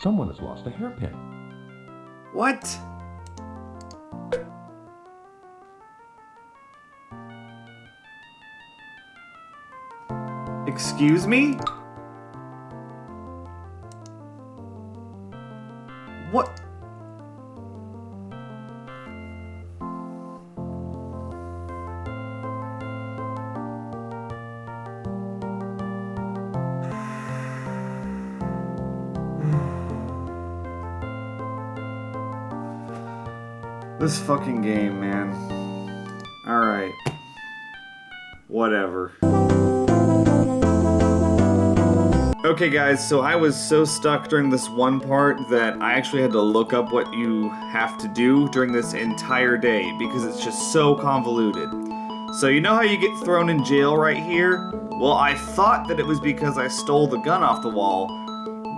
Someone has lost a hairpin. What? Excuse me? What? This fucking game, man. Alright. Whatever. Okay guys, so I was so stuck during this one part that I actually had to look up what you have to do during this entire day because it's just so convoluted. So you know how you get thrown in jail right here? Well, I thought that it was because I stole the gun off the wall,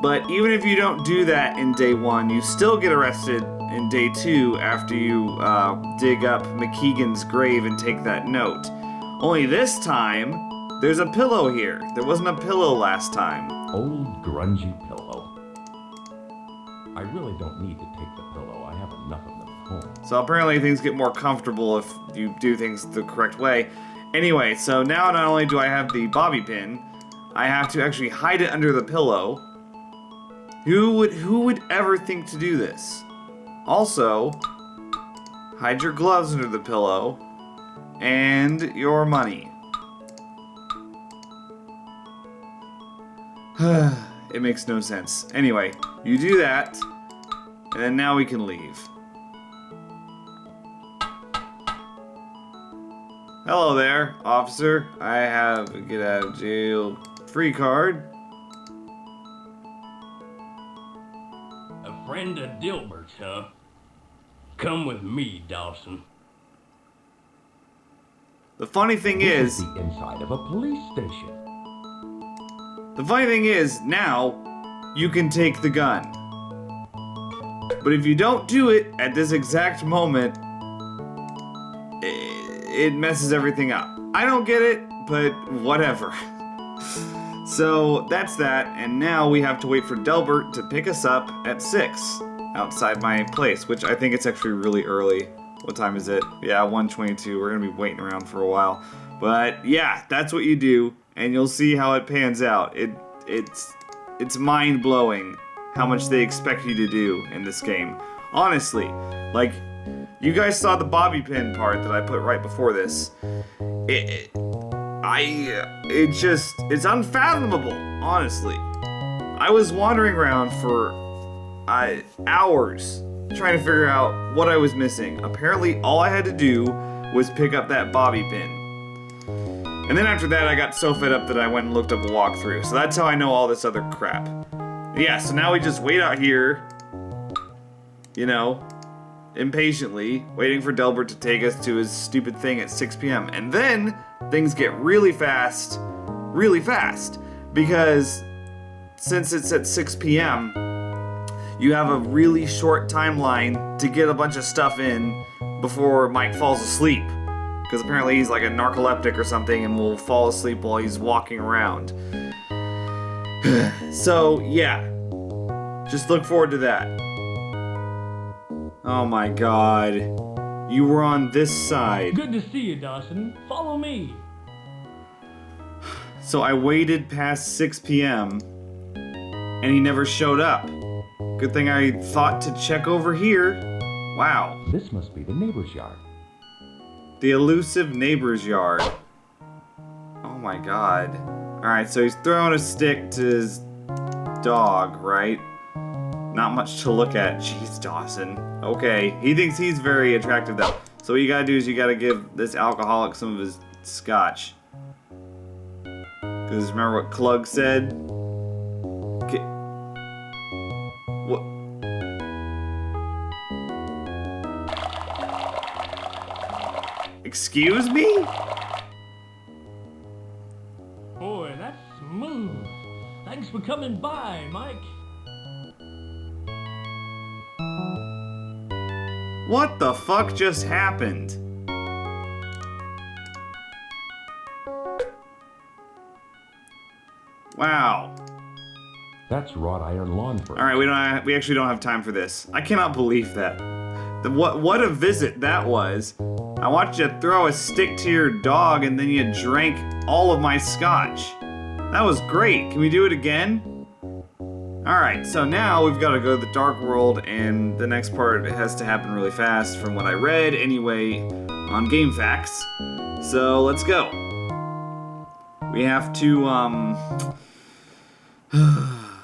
but even if you don't do that in day 1, you still get arrested in day 2 after you dig up McKeegan's grave and take that note. Only this time, there's a pillow here. There wasn't a pillow last time. Old grungy pillow. I really don't need to take the pillow. I have enough of them at home. So apparently things get more comfortable if you do things the correct way. Anyway, so now not only do I have the bobby pin, I have to actually hide it under the pillow. Who would ever think to do this? Also, hide your gloves under the pillow and your money. It makes no sense. Anyway, you do that, and then now we can leave. Hello there, officer. I have a get out of jail free card. A friend of Dilbert's, huh? Come with me, Dawson. The funny thing This is, the inside of a police station. the funny thing is, now you can take the gun. But if you don't do it at this exact moment, it messes everything up. I don't get it, but whatever. So that's that, and now we have to wait for Delbert to pick us up at 6 outside my place, which I think it's actually really early. What time is it? Yeah, 1:22. We're gonna be waiting around for a while. But yeah, that's what you do, and you'll see how it pans out. It's mind-blowing how much they expect you to do in this game. Honestly, like, you guys saw the bobby pin part that I put right before this. It's unfathomable, honestly. I was wandering around for hours trying to figure out what I was missing. Apparently, all I had to do was pick up that bobby pin. And then after that, I got so fed up that I went and looked up a walkthrough. So that's how I know all this other crap. Yeah, so now we just wait out here, you know, impatiently, waiting for Delbert to take us to his stupid thing at 6 p.m. And then things get really fast, because since it's at 6 p.m., you have a really short timeline to get a bunch of stuff in before Mike falls asleep. Because apparently he's like a narcoleptic or something and will fall asleep while he's walking around. So, yeah. Just look forward to that. Oh my god. You were on this side. Good to see you, Dawson. Follow me. So I waited past 6 p.m. and he never showed up. Good thing I thought to check over here. Wow. This must be the neighbor's yard. The elusive neighbor's yard. Oh my god. Alright, so he's throwing a stick to his dog, right? Not much to look at. Jeez, Dawson. Okay, he thinks he's very attractive though. So what you gotta do is you gotta give this alcoholic some of his scotch. Because remember what Klug said? What? Excuse me? Boy, that's smooth. Thanks for coming by, Mike. What the fuck just happened? Wow. That's wrought iron lawn furniture. All right, we actually don't have time for this. I cannot believe that. What a visit that was. I watched you throw a stick to your dog and then you drank all of my scotch. That was great. Can we do it again? Alright, so now we've got to go to the Dark World, and the next part has to happen really fast from what I read anyway on GameFAQs. So let's go. We have to,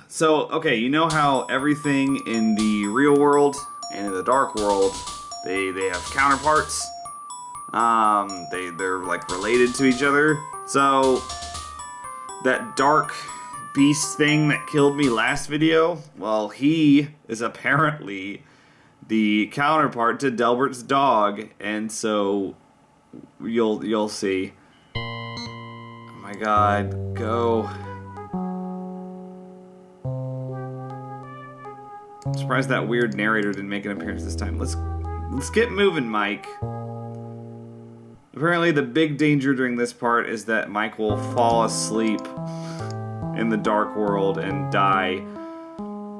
So, okay, you know how everything in the real world and in the Dark World, they have counterparts? They're like related to each other. So, that dark beast thing that killed me last video, well, he is apparently the counterpart to Delbert's dog, and so you'll see. Oh my god, go. I'm surprised that weird narrator didn't make an appearance this time. Let's get moving, Mike. Apparently the big danger during this part is that Mike will fall asleep in the Dark World and die.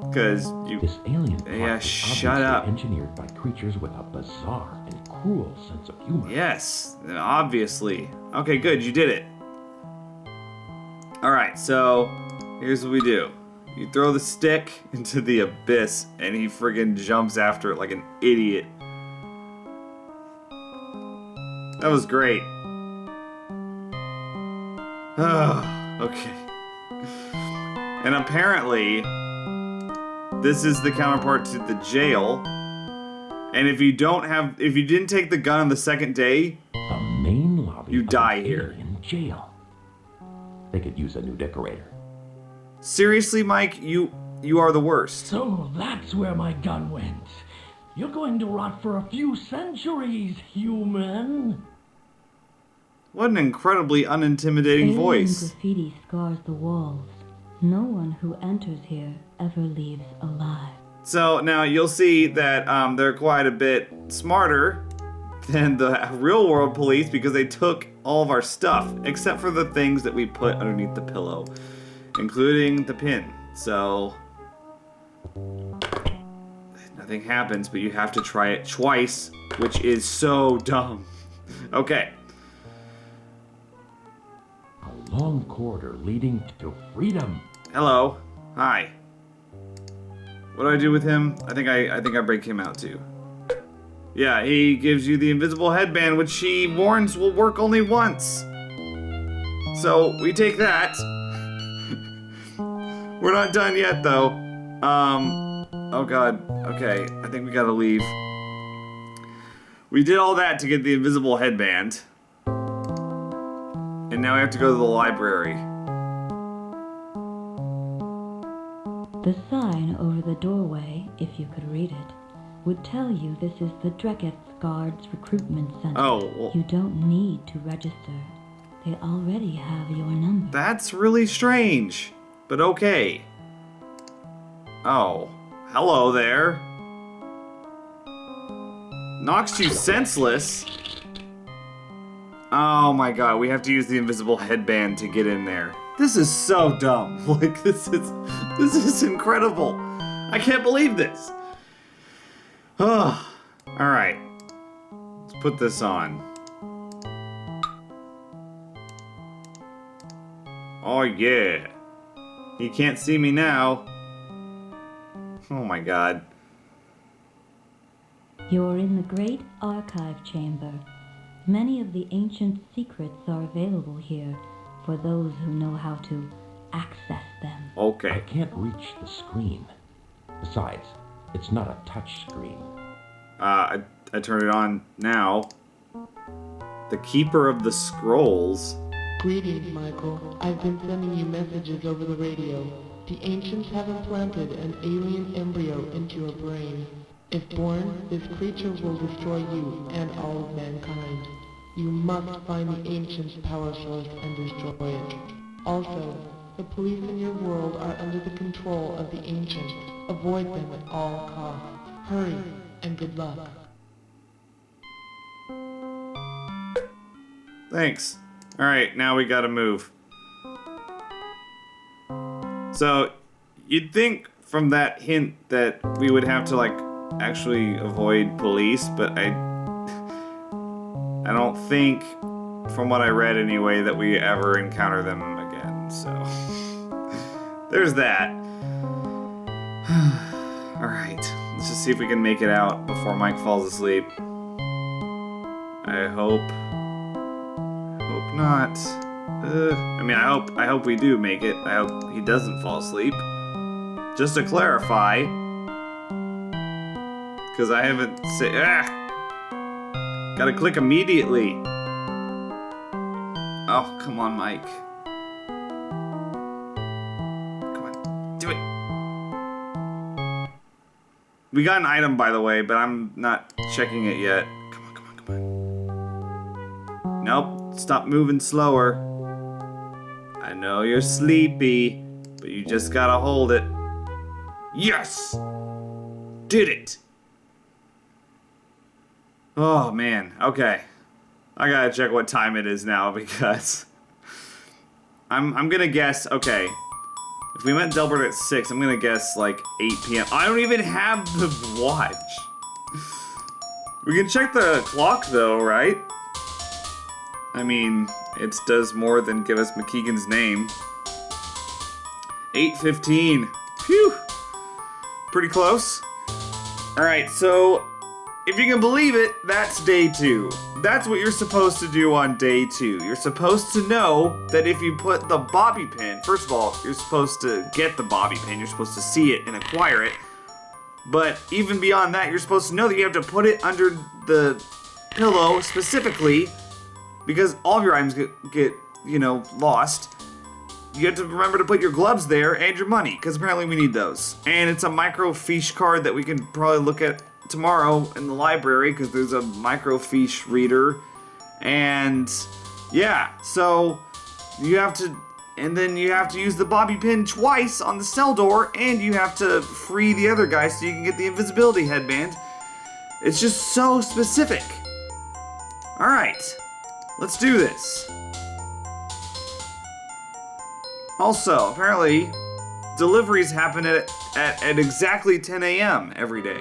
Because you... This alien Yeah, plot is shut obviously up. engineered by creatures with a bizarre and cruel sense of humor. Yes, obviously. Okay, good, you did it. Alright, so here's what we do. You throw the stick into the abyss and he friggin' jumps after it like an idiot. That was great. Okay. And apparently, this is the counterpart to the jail. And if you didn't take the gun on the second day, The main lobby You of die an here. alien jail. They could use a new decorator. seriously, Mike, you are the worst. So that's where my gun went. You're going to rot for a few centuries, human. What an incredibly unintimidating Alien voice. graffiti scars the walls. No one who enters here ever leaves alive. So now you'll see that they're quite a bit smarter than the real world police because they took all of our stuff, except for the things that we put underneath the pillow, including the pin. So nothing happens, but you have to try it twice, which is so dumb. Okay. A long corridor leading to freedom. Hello. Hi. What do I do with him? I think I break him out too. Yeah, he gives you the invisible headband, which he warns will work only once. So we take that. We're not done yet though. Oh god. Okay, I think we gotta leave. We did all that to get the invisible headband. And now we have to go to the library. The sign over the doorway, if you could read it, would tell you this is the Dreketh Guards Recruitment Center. Oh, well, You don't need to register. They already have your number. that's really strange. But okay. Oh, hello there. Knocks you senseless. Oh my god, we have to use the invisible headband to get in there. This is so dumb. Like, this is incredible. I can't believe this. Oh, alright. Let's put this on. Oh yeah. You can't see me now. Oh my god. You're in the Great Archive Chamber. Many of the ancient secrets are available here for those who know how to access them. I Okay. can't reach the screen. Besides, it's not a touch screen. I turn it on now. The Keeper of the Scrolls. Greetings, Michael. I've been sending you messages over the radio. The ancients have implanted an alien embryo into your brain. If born, this creature will destroy you and all of mankind. You must find the ancients' power source and destroy it. Also, the police in your world are under the control of the ancients. Avoid them at all costs. Hurry, and good luck. Thanks. Alright, now we gotta move. So, You'd think from that hint that we would have to, like, actually avoid police, but I don't think, from what I read anyway, that we ever encounter them again, so... There's that. Alright, let's just see if we can make it out before Mike falls asleep. I hope not. I mean, I hope we do make it. I hope he doesn't fall asleep. Just to clarify, because I haven't said. Gotta click immediately. Oh, come on, Mike. Come on, do it. We got an item, by the way, but I'm not checking it yet. Come on, come on, come on. Nope, stop moving slower. I know you're sleepy, but you just gotta hold it. Yes! Did it! Oh, man. Okay. I gotta check what time it is now, because... I'm gonna guess... Okay. If we met Delbert at 6, I'm gonna guess, like, 8 p.m. I don't even have the watch. We can check the clock, though, right? I mean, it does more than give us McKeegan's name. 8:15. Phew! Pretty close. Alright, so... If you can believe it, that's day 2. That's what you're supposed to do on day 2. You're supposed to know that if you put the bobby pin... First of all, you're supposed to get the bobby pin. You're supposed to see it and acquire it. But even beyond that, you're supposed to know that you have to put it under the pillow specifically, because all of your items get you know, lost. You have to remember to put your gloves there and your money, because apparently we need those. And it's a microfiche card that we can probably look at tomorrow in the library, because there's a microfiche reader. And yeah, so you have to, and then you have to use the bobby pin twice on the cell door, and you have to free the other guy so you can get the invisibility headband. It's just so specific. Alright, let's do this. Also, apparently, deliveries happen at exactly 10 a.m. every day.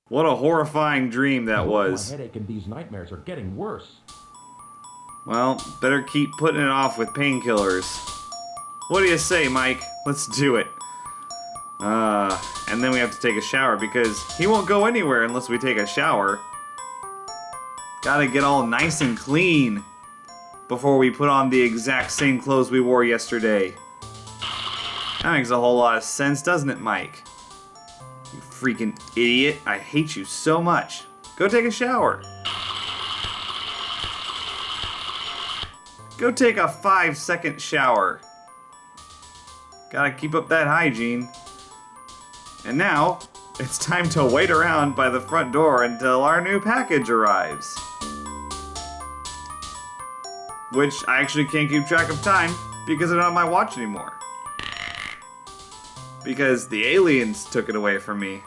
What a horrifying dream that was. My headache and these nightmares are getting worse. Well, better keep putting it off with painkillers. What do you say, Mike? Let's do it. And then we have to take a shower, because he won't go anywhere unless we take a shower. Gotta get all nice and clean before we put on the exact same clothes we wore yesterday. That makes a whole lot of sense, doesn't it, Mike? You freaking idiot. I hate you so much. Go take a shower. Go take a 5-second shower. Gotta keep up that hygiene. And now, it's time to wait around by the front door until our new package arrives. Which I actually can't keep track of time because I don't have my watch anymore. Because the aliens took it away from me.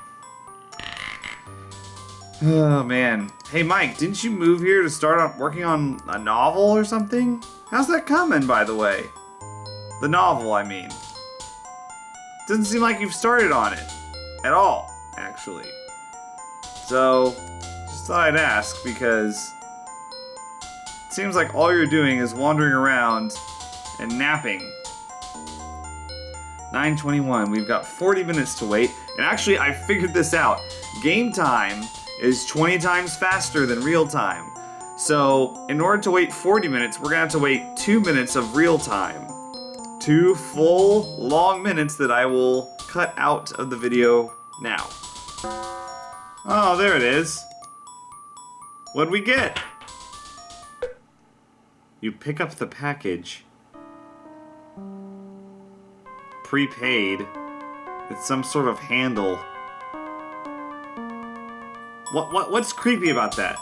Oh man. Hey Mike, didn't you move here to start working on a novel or something? How's that coming, by the way? The novel, I mean. Doesn't seem like you've started on it. At all, actually. So, just thought I'd ask, because it seems like all you're doing is wandering around and napping. 9:21, we've got 40 minutes to wait, and actually I figured this out. Game time is 20 times faster than real time. So, in order to wait 40 minutes, we're gonna have to wait 2 minutes of real time. 2 full, long minutes that I will cut out of the video now. Oh, there it is. What'd we get? You pick up the package. Prepaid. It's some sort of handle. What's creepy about that?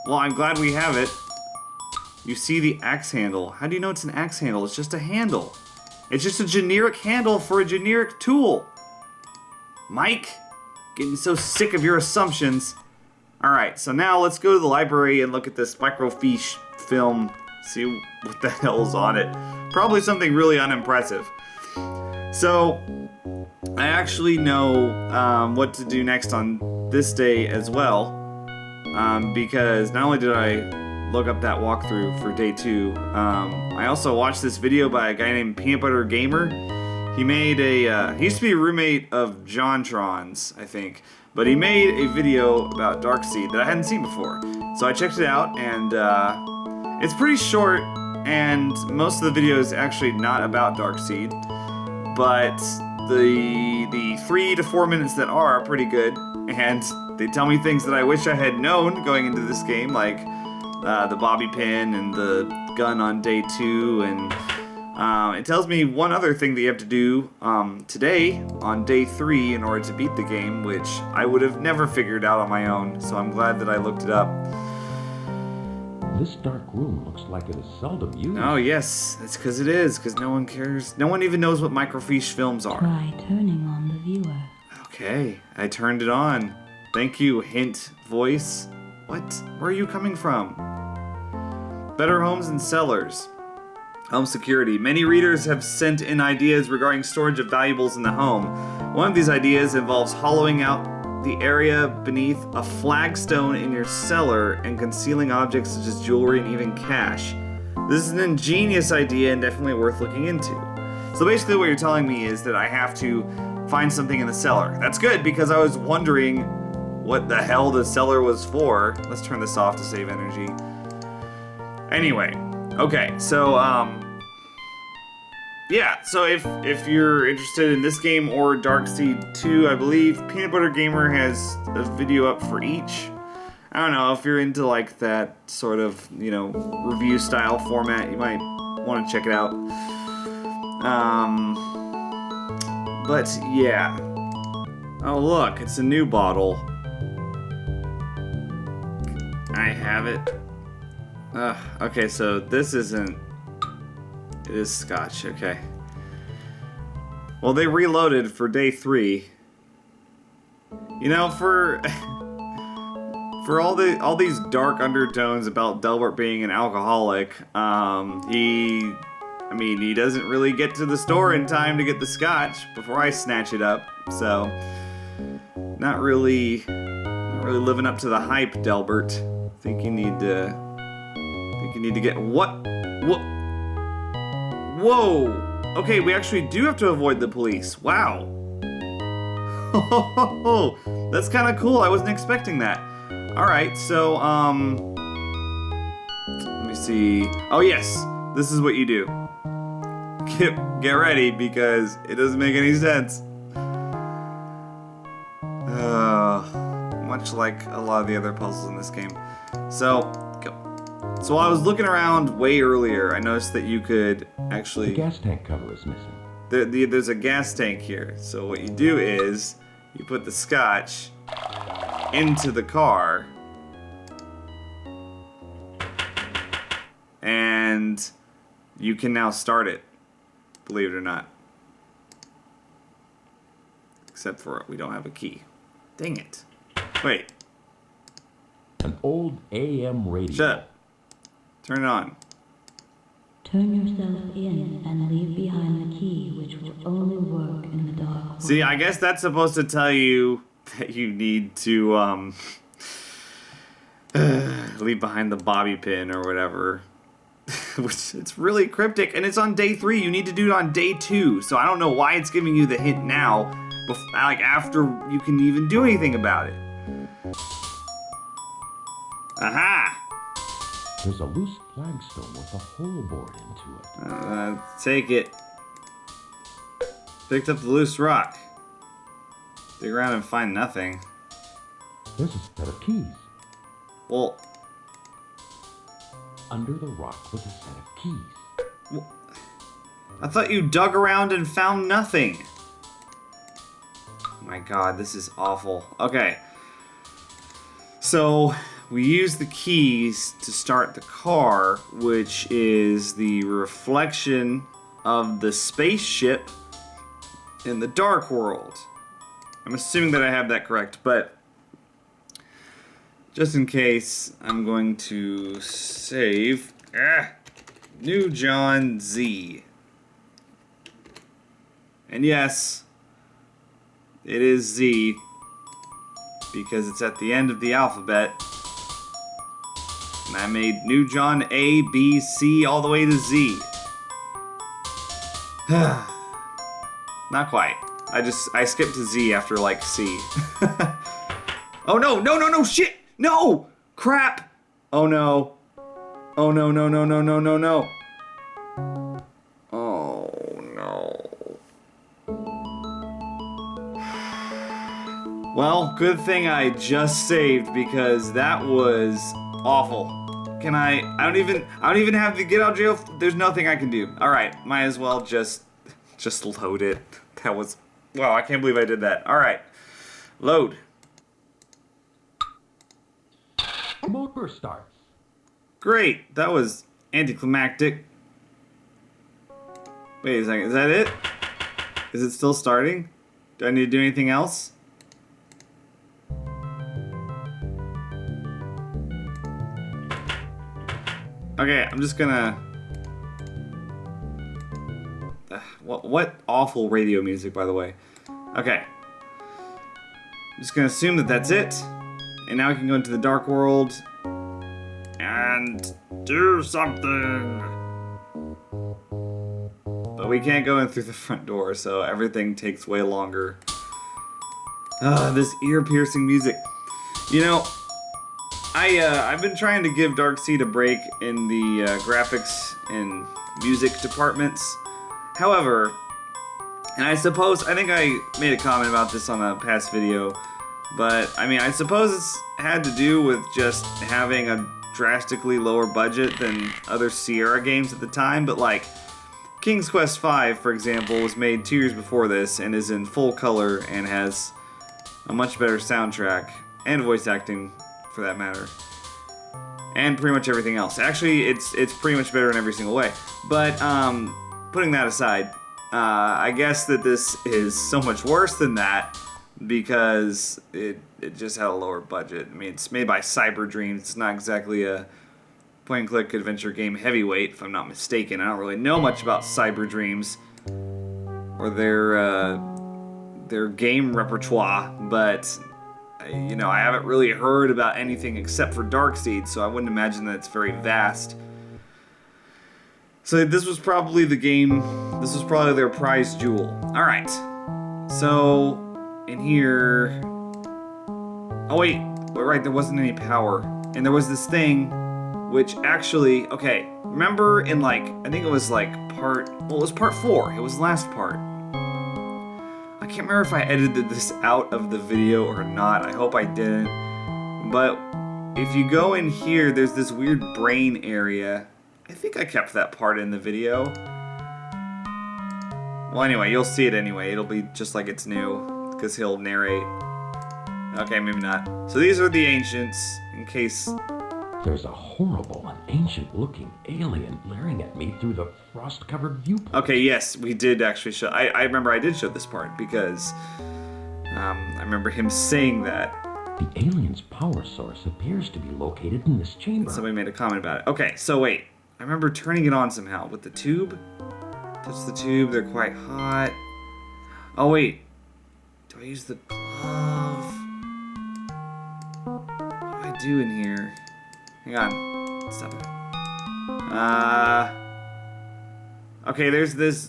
Well, I'm glad we have it. You see the axe handle. How do you know it's an axe handle? It's just a handle. It's just a generic handle for a generic tool. Mike, getting so sick of your assumptions. Alright, so now let's go to the library and look at this microfiche film. See what the hell's on it. Probably something really unimpressive. So, I actually know what to do next on this day as well. Because not only did I look up that walkthrough for day 2, I also watched this video by a guy named Peanut Butter Gamer. He made a, he used to be a roommate of Jontron's, I think. But he made a video about Darkseed that I hadn't seen before. So I checked it out, and it's pretty short, and most of the video is actually not about Darkseed. But the 3 to 4 minutes that are pretty good, and they tell me things that I wish I had known going into this game, like the bobby pin and the gun on day 2, and it tells me one other thing that you have to do today on day 3 in order to beat the game, which I would have never figured out on my own, so I'm glad that I looked it up. This dark room looks like it is seldom used. Oh yes, that's because it is, because no one cares. No one even knows what microfiche films are. Try turning on the viewer. Okay, I turned it on. Thank you, hint voice. What? Where are you coming from? Better homes and cellars. Home security. Many readers have sent in ideas regarding storage of valuables in the home. One of these ideas involves hollowing out the area beneath a flagstone in your cellar and concealing objects such as jewelry and even cash. This is an ingenious idea and definitely worth looking into. So basically what you're telling me is that I have to find something in the cellar. That's good, because I was wondering what the hell the cellar was for. Let's turn this off to save energy. Anyway, okay, so yeah, so if you're interested in this game or Darkseed 2, I believe Peanut Butter Gamer has a video up for each. I don't know, if you're into like that sort of, you know, review style format, you might want to check it out. But yeah. Oh look, it's a new bottle. I have it. Okay, so this isn't... It is scotch, okay. Well, they reloaded for day 3. You know, for all these dark undertones about Delbert being an alcoholic, he doesn't really get to the store in time to get the scotch before I snatch it up. So, not really living up to the hype, Delbert. Think you need to get what? Whoa! Okay, we actually do have to avoid the police. Wow. That's kind of cool. I wasn't expecting that. All right, so let me see. Oh yes, this is what you do. Get ready, because it doesn't make any sense. Much like a lot of the other puzzles in this game. So while I was looking around way earlier, I noticed that you could actually... The gas tank cover is missing. There's a gas tank here. So what you do is, you put the scotch into the car, and you can now start it, believe it or not. Except for we don't have a key. Dang it. Wait. An old AM radio. Shut up. Turn it on. Turn yourself in and leave behind the key, which will only work in the dark. See, I guess that's supposed to tell you that you need to leave behind the bobby pin or whatever. Which, it's really cryptic, and it's on day 3. You need to do it on day 2. So I don't know why it's giving you the hint now, like after you can even do anything about it. Aha! There's a loose flagstone with a hole bored into it. Take it. Picked up the loose rock. Dig around and find nothing. There's a set of keys. Well... Under the rock was a set of keys. Well, I thought you dug around and found nothing. Oh my god, this is awful. Okay. So we use the keys to start the car, which is the reflection of the spaceship in the Dark World. I'm assuming that I have that correct, but just in case, I'm going to save New John Z. And yes, it is Z, because it's at the end of the alphabet. And I made New John A, B, C, all the way to Z. Not quite. I skipped to Z after, like, C. Oh no, no, no, no, shit! No! Crap! Oh no. Oh no, no, no, no, no, no, no. Oh no. Well, good thing I just saved, because that was awful. Can I don't even have to get out of jail. There's nothing I can do. Alright, might as well just load it. That was, wow, I can't believe I did that. Alright, load. Motor starts. Great, that was anticlimactic. Wait a second, is that it? Is it still starting? Do I need to do anything else? Okay, I'm just gonna... What awful radio music, by the way. Okay. I'm just gonna assume that that's it. And now we can go into the Dark World and do something. But we can't go in through the front door, so everything takes way longer. This ear-piercing music. You know, I've been trying to give Darkseed a break in the graphics and music departments. However, and I think I made a comment about this on a past video, but I mean, I suppose it's had to do with just having a drastically lower budget than other Sierra games at the time, but like, King's Quest V, for example, was made 2 years before this and is in full color and has a much better soundtrack and voice acting, for that matter, and pretty much everything else. Actually, it's pretty much better in every single way. But putting that aside, I guess that this is so much worse than that because it just had a lower budget. I mean, it's made by Cyber Dreams. It's not exactly a point-and-click adventure game heavyweight, if I'm not mistaken. I don't really know much about Cyber Dreams or their game repertoire, but you know, I haven't really heard about anything except for Darkseed, so I wouldn't imagine that it's very vast. So this was probably the game, this was probably their prize jewel. Alright, so in here, oh wait, right, there wasn't any power. And there was this thing, which actually, okay, remember in like, I think it was like it was part 4, it was the last part. I can't remember if I edited this out of the video or not. I hope I didn't. But if you go in here, there's this weird brain area. I think I kept that part in the video. Well, anyway, you'll see it anyway. It'll be just like it's new, because he'll narrate. Okay, maybe not. So these are the ancients, in case... There's a horrible and ancient-looking alien glaring at me through the frost-covered viewport. Okay, yes, we did actually show... I remember I did show this part, because... I remember him saying that. The alien's power source appears to be located in this chamber. Somebody made a comment about it. Okay, so wait. I remember turning it on somehow. With the tube? Touch the tube, they're quite hot. Oh, wait. Do I use the glove? What do I do in here? Hang on. Stop it. Okay, there's this...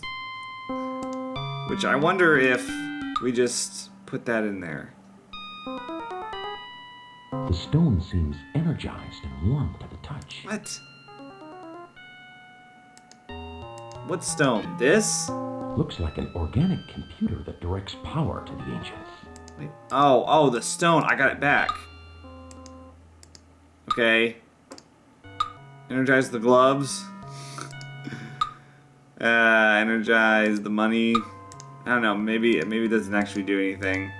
Which I wonder if we just put that in there. The stone seems energized and warm to the touch. What? What stone? This? Looks like an organic computer that directs power to the ancients. Wait. Oh, the stone. I got it back. Okay. Energize the gloves. Energize the money. I don't know. Maybe it doesn't actually do anything.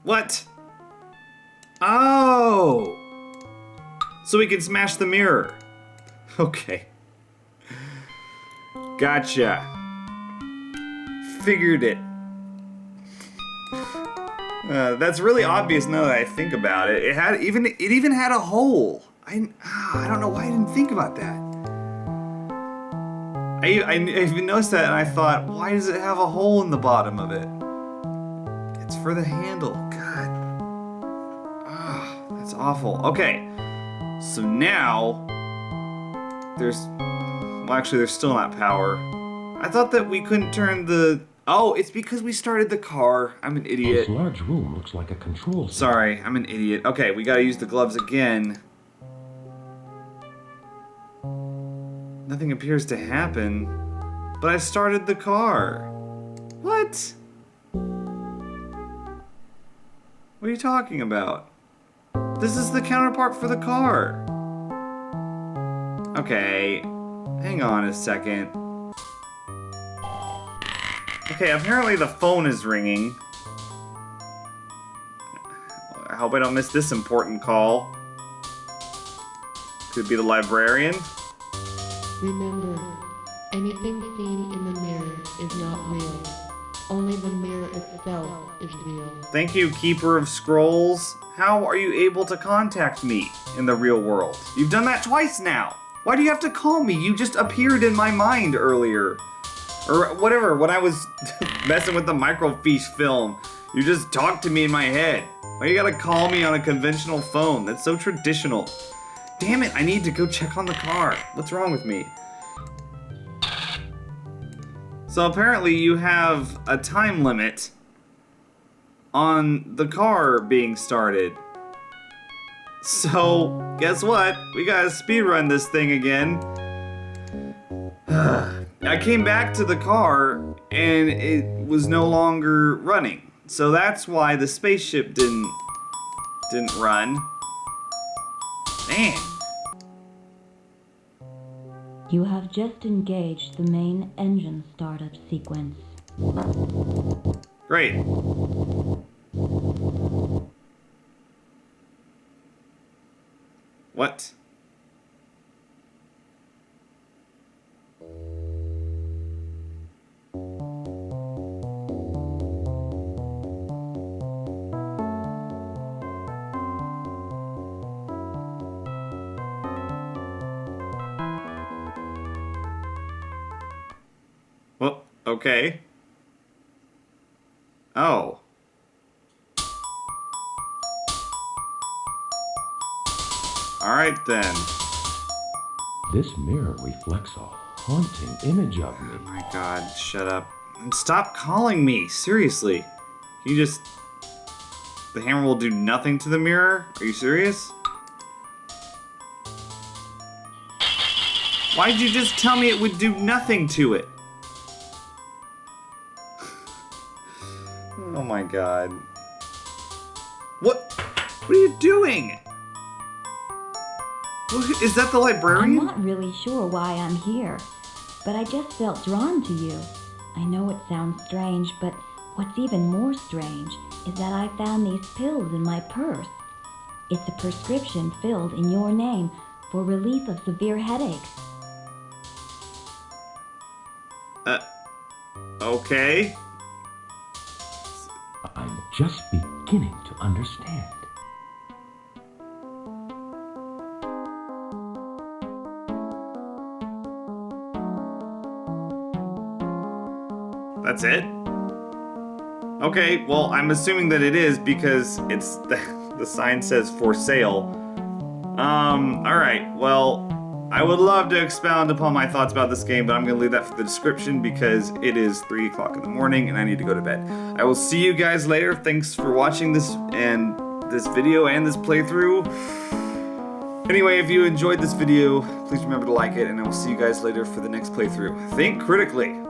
What? Oh! So we can smash the mirror. Okay. Gotcha. Figured it. That's really obvious now that I think about it. It even had a hole. I don't know why I didn't think about that. I even noticed that and I thought, why does it have a hole in the bottom of it? It's for the handle. God. That's awful. Okay. So now there's still not power. I thought that we couldn't turn the... Oh, it's because we started the car. I'm an idiot. This large room looks like a control center. Sorry, I'm an idiot. Okay, we gotta use the gloves again. Nothing appears to happen. But I started the car. What? What are you talking about? This is the counterpart for the car. Okay, hang on a second. Okay, apparently the phone is ringing. I hope I don't miss this important call. Could it be the librarian? Remember, anything seen in the mirror is not real. Only the mirror itself is real. Thank you, Keeper of Scrolls. How are you able to contact me in the real world? You've done that twice now. Why do you have to call me? You just appeared in my mind earlier. Or whatever, when I was messing with the microfiche film. You just talked to me in my head. Why you gotta call me on a conventional phone? That's so traditional. Damn it, I need to go check on the car. What's wrong with me? So apparently you have a time limit on the car being started. So, guess what? We gotta speedrun this thing again. I came back to the car and it was no longer running. So that's why the spaceship didn't run. Man. You have just engaged the main engine startup sequence. Great. What? Well, okay. Oh. Alright then. This mirror reflects a haunting image of me. Oh my god, shut up. And stop calling me, seriously. Can you just... The hammer will do nothing to the mirror? Are you serious? Why'd you just tell me it would do nothing to it? Oh my god. What are you doing? Is that the librarian? I'm not really sure why I'm here, but I just felt drawn to you. I know it sounds strange, but what's even more strange is that I found these pills in my purse. It's a prescription filled in your name for relief of severe headaches. Okay. I'm just beginning to understand. That's it? Okay, well, I'm assuming that it is because it's the sign says for sale. Alright, well, I would love to expound upon my thoughts about this game, but I'm going to leave that for the description because it is 3 o'clock in the morning and I need to go to bed. I will see you guys later. Thanks for watching this video and this playthrough. Anyway, if you enjoyed this video, please remember to like it, and I will see you guys later for the next playthrough. Think critically.